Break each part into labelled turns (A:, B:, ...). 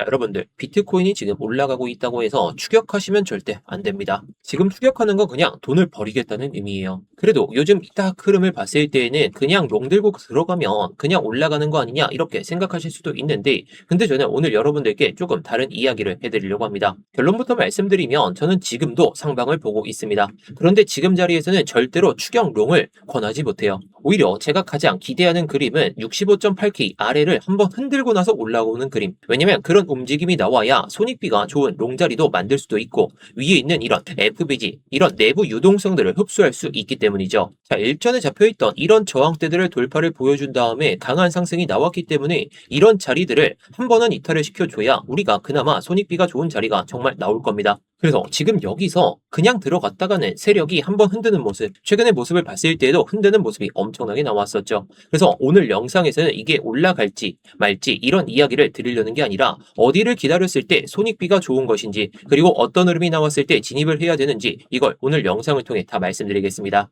A: 여러분들, 비트코인이 지금 올라가고 있다고 해서 추격하시면 절대 안 됩니다. 지금 추격하는 건 그냥 돈을 버리겠다는 의미예요. 그래도 요즘 딱 흐름을 봤을 때에는 그냥 롱 들고 들어가면 그냥 올라가는 거 아니냐 이렇게 생각하실 수도 있는데, 근데 저는 오늘 여러분들께 조금 다른 이야기를 해드리려고 합니다. 결론부터 말씀드리면 저는 지금도 상방을 보고 있습니다. 그런데 지금 자리에서는 절대로 추격 롱을 권하지 못해요. 오히려 제가 가장 기대하는 그림은 65.8K 아래를 한번 흔들고 나서 올라오는 그림. 왜냐면 그런 움직임이 나와야 손익비가 좋은 롱자리도 만들 수도 있고, 위에 있는 이런 FBG, 이런 내부 유동성들을 흡수할 수 있기 때문이죠. 자, 일전에 잡혀있던 이런 저항대들을 돌파를 보여준 다음에 강한 상승이 나왔기 때문에 이런 자리들을 한 번은 이탈을 시켜줘야 우리가 그나마 손익비가 좋은 자리가 정말 나올 겁니다. 그래서 지금 여기서 그냥 들어갔다가는 세력이 한번 흔드는 모습, 최근의 모습을 봤을 때에도 흔드는 모습이 엄청나게 나왔었죠. 그래서 오늘 영상에서는 이게 올라갈지 말지 이런 이야기를 드리려는 게 아니라, 어디를 기다렸을 때 손익비가 좋은 것인지, 그리고 어떤 흐름이 나왔을 때 진입을 해야 되는지, 이걸 오늘 영상을 통해 다 말씀드리겠습니다.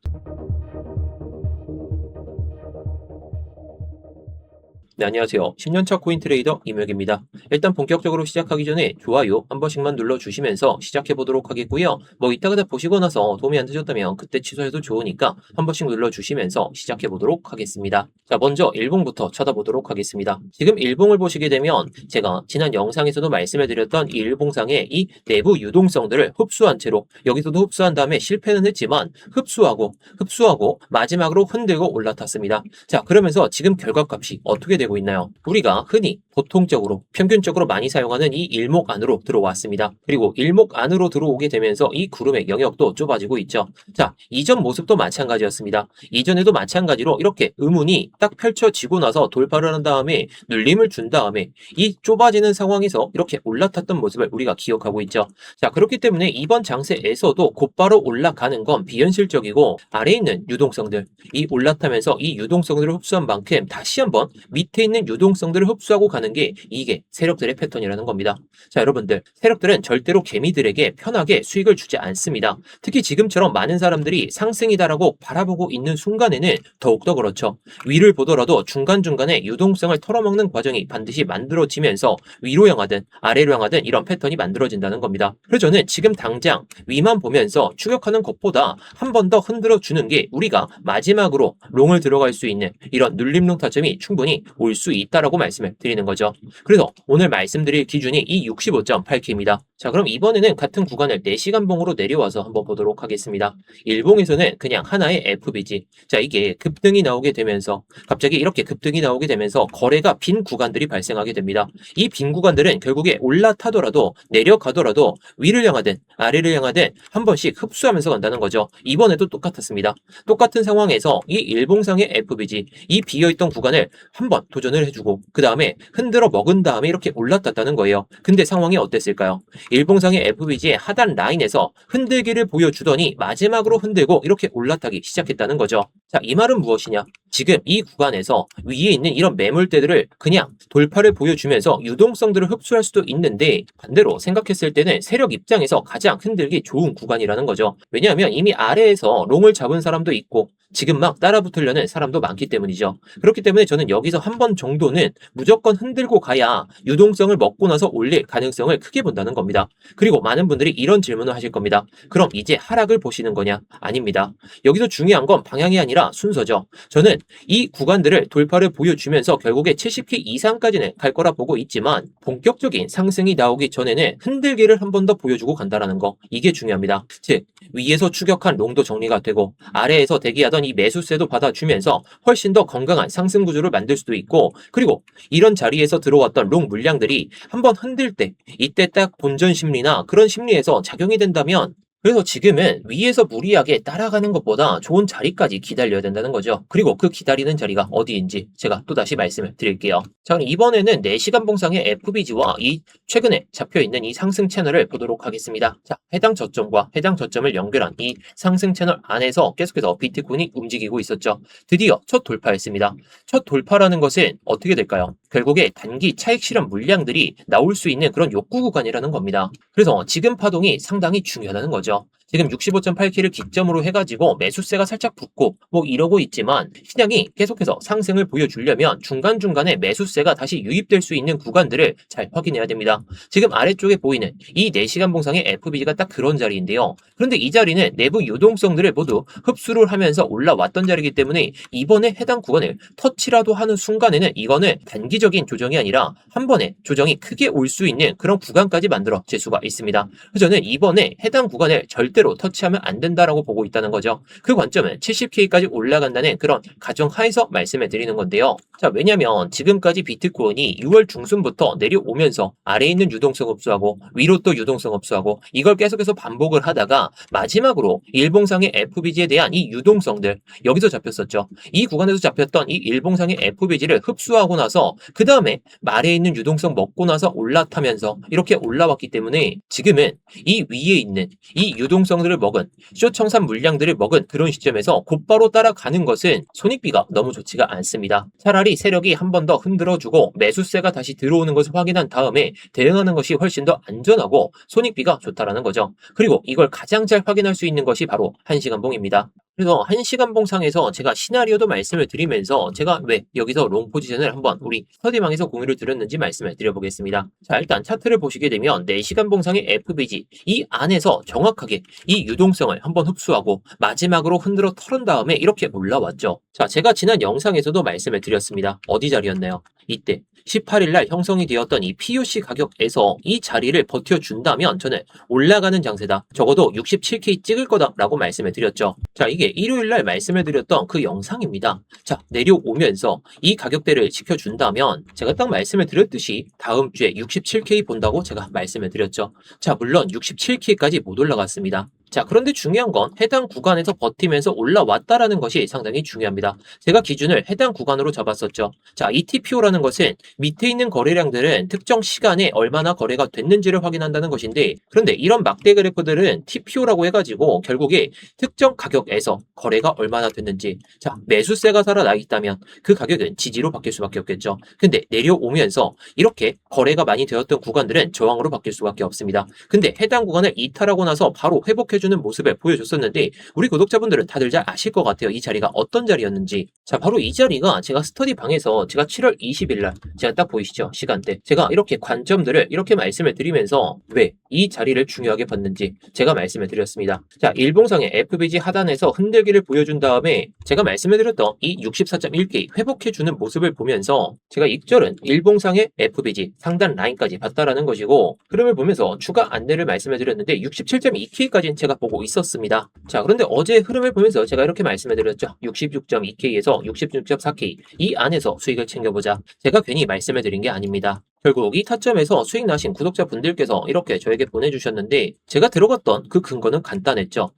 A: 네, 안녕하세요. 10년차 코인트레이더 임혁입니다. 일단 본격적으로 시작하기 전에 좋아요 한 번씩만 눌러주시면서 시작해보도록 하겠고요. 이따가 다 보시고 나서 도움이 안 되셨다면 그때 취소해도 좋으니까 한 번씩 눌러주시면서 시작해보도록 하겠습니다. 자, 먼저 일봉부터 쳐다보도록 하겠습니다. 지금 일봉을 보시게 되면 제가 지난 영상에서도 말씀해 드렸던 이 일봉상의 이 내부 유동성들을 흡수한 채로, 여기서도 흡수한 다음에 실패는 했지만 흡수하고 마지막으로 흔들고 올라탔습니다. 자, 그러면서 지금 결과값이 어떻게 되고 있나요? 우리가 흔히 보통적으로 평균적으로 많이 사용하는 이 일목 안으로 들어왔습니다. 그리고 일목 안으로 들어오게 되면서 이 구름의 영역도 좁아지고 있죠. 자, 이전 모습도 마찬가지였습니다. 이전에도 마찬가지로 이렇게 음운이 딱 펼쳐지고 나서 돌파를 한 다음에 눌림을 준 다음에 이 좁아지는 상황에서 이렇게 올라탔던 모습을 우리가 기억하고 있죠. 자, 그렇기 때문에 이번 장세에서도 곧바로 올라가는 건 비현실적이고, 아래에 있는 유동성들, 이 올라타면서 이 유동성들을 흡수한 만큼 다시 한번 밑에 있는 유동성들을 흡수하고 가는 게 이게 세력들의 패턴이라는 겁니다. 자, 여러분들, 세력들은 절대로 개미들에게 편하게 수익을 주지 않습니다. 특히 지금처럼 많은 사람들이 상승이다라고 바라보고 있는 순간에는 더욱더 그렇죠. 위를 보더라도 중간중간에 유동성을 털어먹는 과정이 반드시 만들어지면서 위로 향하든 아래로 향하든 이런 패턴이 만들어진다는 겁니다. 그래서 저는 지금 당장 위만 보면서 추격하는 것보다 한 번 더 흔들어 주는 게 우리가 마지막으로 롱을 들어갈 수 있는 이런 눌림롱 타점이 충분히 올 수 있다라고 말씀을 드리는 거죠. 그래서 오늘 말씀드릴 기준이 이 65.8K입니다. 자, 그럼 이번에는 같은 구간을 4시간 봉으로 내려와서 한번 보도록 하겠습니다. 일봉에서는 그냥 하나의 FBG. 자, 이게 급등이 나오게 되면서, 갑자기 이렇게 급등이 나오게 되면서 거래가 빈 구간들이 발생하게 됩니다. 이 빈 구간들은 결국에 올라타더라도 내려가더라도 위를 향하든 아래를 향하든 한 번씩 흡수하면서 간다는 거죠. 이번에도 똑같았습니다. 똑같은 상황에서 이 일봉상의 FBG, 이 비어있던 구간을 한번 도전을 해주고 그 다음에 흔들어 먹은 다음에 이렇게 올라탔다는 거예요. 근데 상황이 어땠을까요? 일봉상의 FBG의 하단 라인에서 흔들기를 보여주더니 마지막으로 흔들고 이렇게 올라타기 시작했다는 거죠. 자, 이 말은 무엇이냐? 지금 이 구간에서 위에 있는 이런 매물대들을 그냥 돌파를 보여주면서 유동성들을 흡수할 수도 있는데, 반대로 생각했을 때는 세력 입장에서 가장 흔들기 좋은 구간이라는 거죠. 왜냐하면 이미 아래에서 롱을 잡은 사람도 있고 지금 막 따라붙으려는 사람도 많기 때문이죠. 그렇기 때문에 저는 여기서 한 번 정도는 무조건 흔들고 가야 유동성을 먹고 나서 올릴 가능성을 크게 본다는 겁니다. 그리고 많은 분들이 이런 질문을 하실 겁니다. 그럼 이제 하락을 보시는 거냐? 아닙니다. 여기서 중요한 건 방향이 아니라 순서죠. 저는 이 구간들을 돌파를 보여주면서 결국에 70K 이상까지는 갈 거라 보고 있지만, 본격적인 상승이 나오기 전에는 흔들기를 한 번 더 보여주고 간다는 거, 이게 중요합니다. 즉, 위에서 추격한 롱도 정리가 되고 아래에서 대기하던 이 매수세도 받아주면서 훨씬 더 건강한 상승 구조를 만들 수도 있고, 그리고 이런 자리에서 들어왔던 롱 물량들이 한번 흔들 때, 이때 딱 본전 심리나 그런 심리에서 작용이 된다면, 그래서 지금은 위에서 무리하게 따라가는 것보다 좋은 자리까지 기다려야 된다는 거죠. 그리고 그 기다리는 자리가 어디인지 제가 또다시 말씀을 드릴게요. 자, 그럼 이번에는 4시간 봉상의 FBG와 이 최근에 잡혀있는 이 상승 채널을 보도록 하겠습니다. 자, 해당 저점과 해당 저점을 연결한 이 상승 채널 안에서 계속해서 비트코인이 움직이고 있었죠. 드디어 첫 돌파했습니다. 첫 돌파라는 것은 어떻게 될까요? 결국에 단기 차익 실현 물량들이 나올 수 있는 그런 욕구 구간이라는 겁니다. 그래서 지금 파동이 상당히 중요하다는 거죠. 지금 65.8K를 기점으로 해가지고 매수세가 살짝 붙고 뭐 이러고 있지만 시장이 계속해서 상승을 보여주려면 중간중간에 매수세가 다시 유입될 수 있는 구간들을 잘 확인해야 됩니다. 지금 아래쪽에 보이는 이 4시간 봉상의 FBG가 딱 그런 자리인데요. 그런데 이 자리는 내부 유동성들을 모두 흡수를 하면서 올라왔던 자리이기 때문에 이번에 해당 구간을 터치라도 하는 순간에는 이거는 단기적인 조정이 아니라 한 번에 조정이 크게 올 수 있는 그런 구간까지 만들어질 수가 있습니다. 그래서 저는 이번에 해당 구간을 절대로 터치하면 안 된다라고 보고 있다는 거죠. 그 관점은 70K까지 올라간다는 그런 가정하에서 말씀을 드리는 건데요. 자, 왜냐면 지금까지 비트코인이 6월 중순부터 내려오면서 아래에 있는 유동성 흡수하고 위로 또 유동성 흡수하고 이걸 계속해서 반복을 하다가 마지막으로 일봉상의 FBG에 대한 이 유동성들 여기서 잡혔었죠. 이 구간에서 잡혔던 이 일봉상의 FBG를 흡수하고 나서 그 다음에 말에 있는 유동성 먹고 나서 올라타면서 이렇게 올라왔기 때문에 지금은 이 위에 있는 이 유동성들을 먹은 쇼청산 물량들을 먹은 그런 시점에서 곧바로 따라가는 것은 손익비가 너무 좋지가 않습니다. 차라리 세력이 한 번 더 흔들어주고 매수세가 다시 들어오는 것을 확인한 다음에 대응하는 것이 훨씬 더 안전하고 손익비가 좋다라는 거죠. 그리고 이걸 가장 잘 확인할 수 있는 것이 바로 1시간봉입니다. 그래서 1시간 봉상에서 제가 시나리오도 말씀을 드리면서 제가 왜 여기서 롱 포지션을 한번 우리 스터디방에서 공유를 드렸는지 말씀을 드려보겠습니다. 자, 일단 차트를 보시게 되면 4시간 봉상의 FBG 이 안에서 정확하게 이 유동성을 한번 흡수하고 마지막으로 흔들어 털은 다음에 이렇게 올라왔죠. 자, 제가 지난 영상에서도 말씀을 드렸습니다. 어디 자리였나요? 이때 18일날 형성이 되었던 이 POC 가격에서 이 자리를 버텨준다면 저는 올라가는 장세다. 적어도 67K 찍을 거다라고 말씀을 드렸죠. 자, 이게 일요일날 말씀을 드렸던 그 영상입니다. 자, 내려오면서 이 가격대를 지켜준다면 제가 딱 말씀을 드렸듯이 다음 주에 67K 본다고 제가 말씀을 드렸죠. 자, 물론 67K까지 못 올라갔습니다. 자, 그런데 중요한 건 해당 구간에서 버티면서 올라왔다라는 것이 상당히 중요합니다. 제가 기준을 해당 구간으로 잡았었죠. 자, 이 TPO라는 것은 밑에 있는 거래량들은 특정 시간에 얼마나 거래가 됐는지를 확인한다는 것인데, 그런데 이런 막대 그래프들은 TPO라고 해가지고 결국에 특정 가격에서 거래가 얼마나 됐는지, 자, 매수세가 살아나 있다면 그 가격은 지지로 바뀔 수밖에 없겠죠. 근데 내려오면서 이렇게 거래가 많이 되었던 구간들은 저항으로 바뀔 수밖에 없습니다. 근데 해당 구간을 이탈하고 나서 바로 회복해주는 모습을 보여줬었는데 우리 구독자분들은 다들 잘 아실 것 같아요. 이 자리가 어떤 자리였는지. 자, 바로 이 자리가 제가 스터디 방에서 제가 7월 20일 날 제가 딱 보이시죠? 시간대. 제가 이렇게 관점들을 이렇게 말씀을 드리면서 왜 이 자리를 중요하게 봤는지 제가 말씀을 드렸습니다. 자, 일봉상의 FBG 하단에서 흔들기를 보여준 다음에 제가 말씀을 드렸던 이 64.1K 회복해주는 모습을 보면서 제가 익절은 일봉상의 FBG 상단 라인까지 봤다라는 것이고 흐름을 보면서 추가 안내를 말씀을 드렸는데 67.2K까지는 제가 보고 있었습니다. 자, 그런데 어제 흐름을 보면서 제가 이렇게 말씀을 드렸죠. 66.2K에서 66.4K 이 안에서 수익을 챙겨보자. 제가 괜히 말씀을 드린 게 아닙니다. 결국 이 타점에서 수익 나신 구독자분들께서 이렇게 저에게 보내주셨는데 제가 들어갔던 그 근거는 간단했죠.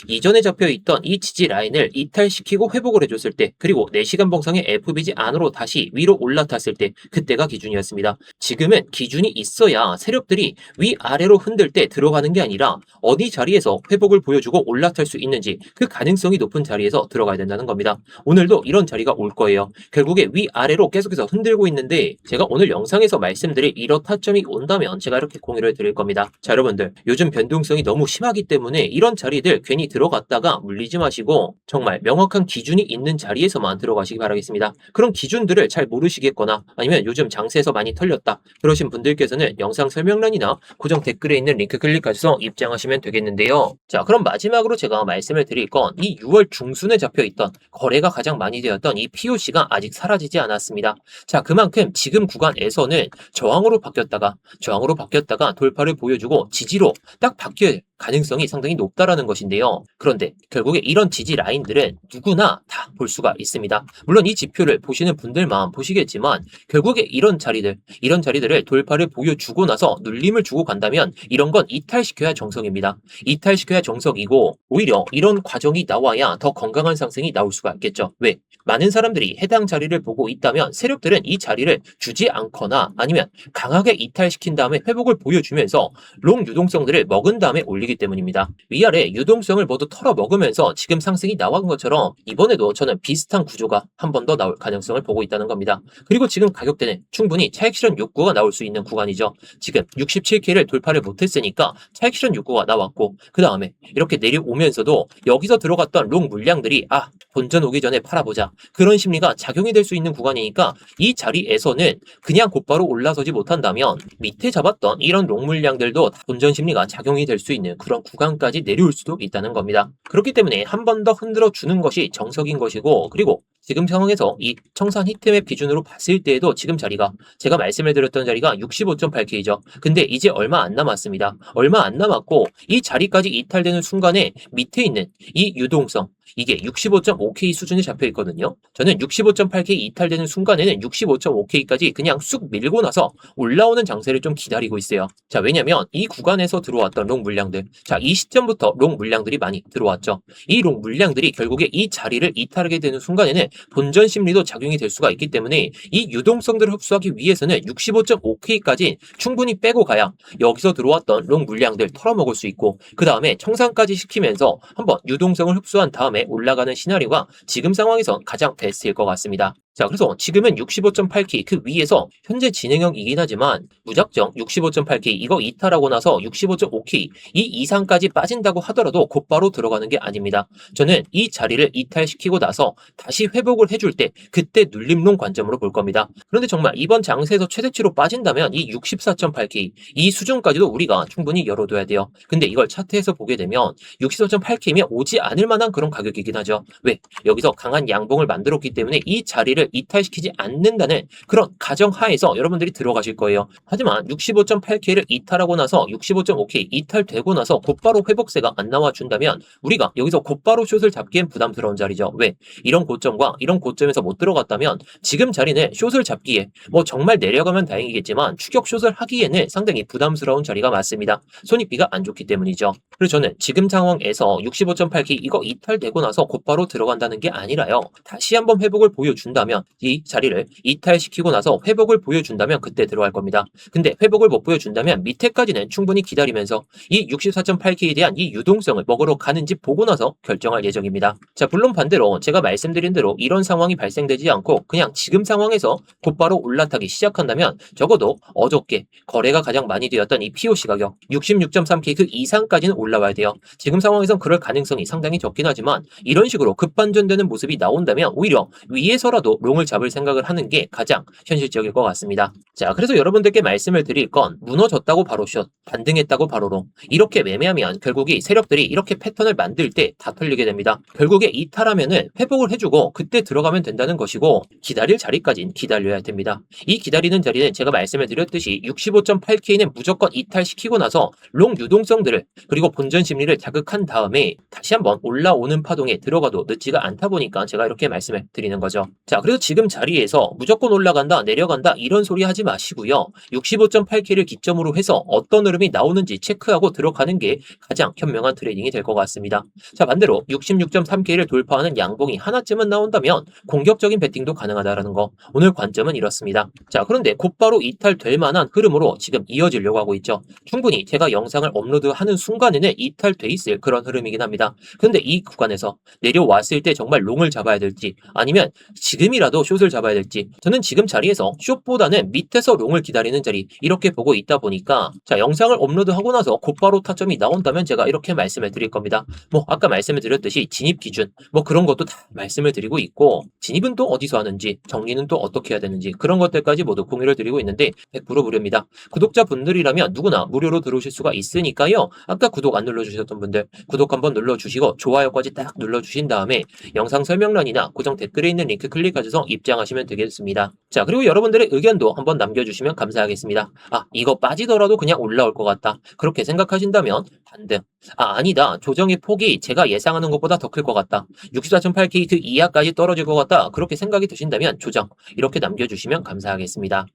A: 이전에 잡혀있던 이 지지 라인을 이탈시키고 회복을 해줬을 때 그리고 4시간 봉상의 FBG 안으로 다시 위로 올라탔을 때 그때가 기준이었습니다. 지금은 기준이 있어야 세력들이 위아래로 흔들 때 들어가는 게 아니라 어디 자리에서 회복을 보여주고 올라탈 수 있는지 그 가능성이 높은 자리에서 들어가야 된다는 겁니다. 오늘도 이런 자리가 올 거예요. 결국에 위아래로 계속해서 흔들고 있는데 제가 오늘 영상에서 말씀드릴 이런 타점이 온다면 제가 이렇게 공유를 드릴 겁니다. 자, 여러분들 요즘 변동성이 너무 심하기 때문에 이런 자리들 괜히 들어갔다가 물리지 마시고 정말 명확한 기준이 있는 자리에서만 들어가시기 바라겠습니다. 그런 기준들을 잘 모르시겠거나 아니면 요즘 장세에서 많이 털렸다 그러신 분들께서는 영상 설명란이나 고정 댓글에 있는 링크 클릭하셔서 입장하시면 되겠는데요. 자, 그럼 마지막으로 제가 말씀을 드릴 건 이 6월 중순에 잡혀있던 거래가 가장 많이 되었던 이 POC가 아직 사라지지 않았습니다. 자, 그만큼 지금 구간에서는 저항으로 바뀌었다가 돌파를 보여주고 지지로 딱 바뀔 가능성이 상당히 높다라는 것인데요. 그런데 결국에 이런 지지 라인들은 누구나 다 볼 수가 있습니다. 물론 이 지표를 보시는 분들만 보시겠지만 결국에 이런 자리들을 돌파를 보여주고 나서 눌림을 주고 간다면 이런 건 이탈시켜야 정석입니다. 이탈시켜야 정석이고 오히려 이런 과정이 나와야 더 건강한 상승이 나올 수가 있겠죠. 왜? 많은 사람들이 해당 자리를 보고 있다면 세력들은 이 자리를 주지 않거나 아니면 강하게 이탈시킨 다음에 회복을 보여주면서 롱 유동성들을 먹은 다음에 올리고 돌리기 때문입니다. 위아래 유동성을 모두 털어먹으면서 지금 상승이 나온 것처럼 이번에도 저는 비슷한 구조가 한 번 더 나올 가능성을 보고 있다는 겁니다. 그리고 지금 가격대는 충분히 차익 실현 욕구가 나올 수 있는 구간이죠. 지금 67K를 돌파를 못했으니까 차익 실현 욕구가 나왔고, 그 다음에 이렇게 내려오면서도 여기서 들어갔던 롱 물량들이 본전 오기 전에 팔아보자, 그런 심리가 작용이 될 수 있는 구간이니까 이 자리에서는 그냥 곧바로 올라서지 못한다면 밑에 잡았던 이런 롱 물량들도 본전 심리가 작용이 될 수 있는 그런 구간까지 내려올 수도 있다는 겁니다. 그렇기 때문에 한 번 더 흔들어 주는 것이 정석인 것이고, 그리고 지금 상황에서 이 청산 히트맵 기준으로 봤을 때에도 지금 자리가, 제가 말씀을 드렸던 자리가 65.8K죠. 근데 이제 얼마 안 남았습니다. 얼마 안 남았고 이 자리까지 이탈되는 순간에 밑에 있는 이 유동성, 이게 65.5K 수준에 잡혀 있거든요. 저는 65.8K 이탈되는 순간에는 65.5K까지 그냥 쑥 밀고 나서 올라오는 장세를 좀 기다리고 있어요. 자, 왜냐면 이 구간에서 들어왔던 롱 물량들, 자, 이 시점부터 롱 물량들이 많이 들어왔죠. 이 롱 물량들이 결국에 이 자리를 이탈하게 되는 순간에는 본전 심리도 작용이 될 수가 있기 때문에 이 유동성들을 흡수하기 위해서는 65.5K까지 충분히 빼고 가야 여기서 들어왔던 롱 물량들 털어먹을 수 있고, 그 다음에 청산까지 시키면서 한번 유동성을 흡수한 다음에 올라가는 시나리오가 지금 상황에서 가장 베스트일 것 같습니다. 자, 그래서 지금은 65.8K 그 위에서 현재 진행형이긴 하지만 무작정 65.8K 이거 이탈하고 나서 65.5K 이 이상까지 빠진다고 하더라도 곧바로 들어가는 게 아닙니다. 저는 이 자리를 이탈시키고 나서 다시 회복을 해줄 때 그때 눌림론 관점으로 볼 겁니다. 그런데 정말 이번 장세에서 최대치로 빠진다면 이 64.8K 이 수준까지도 우리가 충분히 열어둬야 돼요. 근데 이걸 차트에서 보게 되면 64.8K면 오지 않을 만한 그런 가격이긴 하죠. 왜? 여기서 강한 양봉을 만들었기 때문에 이 자리를 이탈시키지 않는다는 그런 가정하에서 여러분들이 들어가실 거예요. 하지만 65.8K를 이탈하고 나서 65.5K 이탈되고 나서 곧바로 회복세가 안 나와준다면 우리가 여기서 곧바로 숏을 잡기엔 부담스러운 자리죠. 왜? 이런 고점과 이런 고점에서 못 들어갔다면 지금 자리는 숏을 잡기에 뭐 정말 내려가면 다행이겠지만 추격 숏을 하기에는 상당히 부담스러운 자리가 맞습니다. 손익비가 안 좋기 때문이죠. 그래서 저는 지금 상황에서 65.8K 이거 이탈되고 나서 곧바로 들어간다는 게 아니라요. 다시 한번 회복을 보여준다면 이 자리를 이탈시키고 나서 회복을 보여준다면 그때 들어갈 겁니다. 근데 회복을 못 보여준다면 밑에까지는 충분히 기다리면서 이 64.8K에 대한 이 유동성을 먹으러 가는지 보고 나서 결정할 예정입니다. 자, 물론 반대로 제가 말씀드린 대로 이런 상황이 발생되지 않고 그냥 지금 상황에서 곧바로 올라타기 시작한다면 적어도 어저께 거래가 가장 많이 되었던 이 POC 가격 66.3K 그 이상까지는 올라와야 돼요. 지금 상황에선 그럴 가능성이 상당히 적긴 하지만 이런 식으로 급반전되는 모습이 나온다면 오히려 위에서라도 롱을 잡을 생각을 하는 게 가장 현실적일 것 같습니다. 자, 그래서 여러분들께 말씀을 드릴 건 무너졌다고 바로 숏, 반등했다고 바로 롱, 이렇게 매매하면 결국에 세력들이 이렇게 패턴을 만들 때 다 털리게 됩니다. 결국에 이탈하면은 회복을 해주고 그때 들어가면 된다는 것이고 기다릴 자리까지는 기다려야 됩니다. 이 기다리는 자리는 제가 말씀을 드렸듯이 65.8K는 무조건 이탈시키고 나서 롱 유동성들을 그리고 본전 심리를 자극한 다음에 다시 한번 올라오는 파동에 들어가도 늦지가 않다 보니까 제가 이렇게 말씀을 드리는 거죠. 자, 그래서 지금 자리에서 무조건 올라간다 내려간다 이런 소리 하지 마시고요. 65.8K를 기점으로 해서 어떤 흐름이 나오는지 체크하고 들어가는 게 가장 현명한 트레이딩이 될 것 같습니다. 자, 반대로 66.3K를 돌파하는 양봉이 하나쯤은 나온다면 공격적인 베팅도 가능하다라는 거, 오늘 관점은 이렇습니다. 자, 그런데 곧바로 이탈될 만한 흐름으로 지금 이어지려고 하고 있죠. 충분히 제가 영상을 업로드하는 순간에는 이탈돼 있을 그런 흐름이긴 합니다. 근데 이 구간에서 내려왔을 때 정말 롱을 잡아야 될지 아니면 지금이라도 숏을 잡아야 될지, 저는 지금 자리에서 숏보다는 밑에서 롱을 기다리는 자리 이렇게 보고 있다 보니까 자, 영상을 업로드하고 나서 곧바로 타점이 나온다면 제가 이렇게 말씀을 드릴 겁니다. 뭐 아까 말씀을 드렸듯이 진입 기준 뭐 그런 것도 다 말씀을 드리고 있고, 진입은 또 어디서 하는지 정리는 또 어떻게 해야 되는지 그런 것들까지 모두 공유를 드리고 있는데 100% 무료입니다. 구독자분들이라면 누구나 무료로 들어오실 수가 있으니까요. 아까 구독 안 눌러주셨던 분들 구독 한번 눌러주시고 좋아요까지 딱 눌러주신 다음에 영상 설명란이나 고정 댓글에 있는 링크 클릭하셔서 입장하시면 되겠습니다. 자, 그리고 여러분들의 의견도 한번 남겨주시면 감사하겠습니다. 이거 빠지더라도 그냥 올라올 것 같다, 그렇게 생각하신다면 반등, 아니다, 조정의 폭이 제가 예상하는 것보다 더 클 것 같다, 64.8K 그 이하까지 떨어질 것 같다, 그렇게 생각이 드신다면 조정 이렇게 남겨주시면 감사하겠습니다.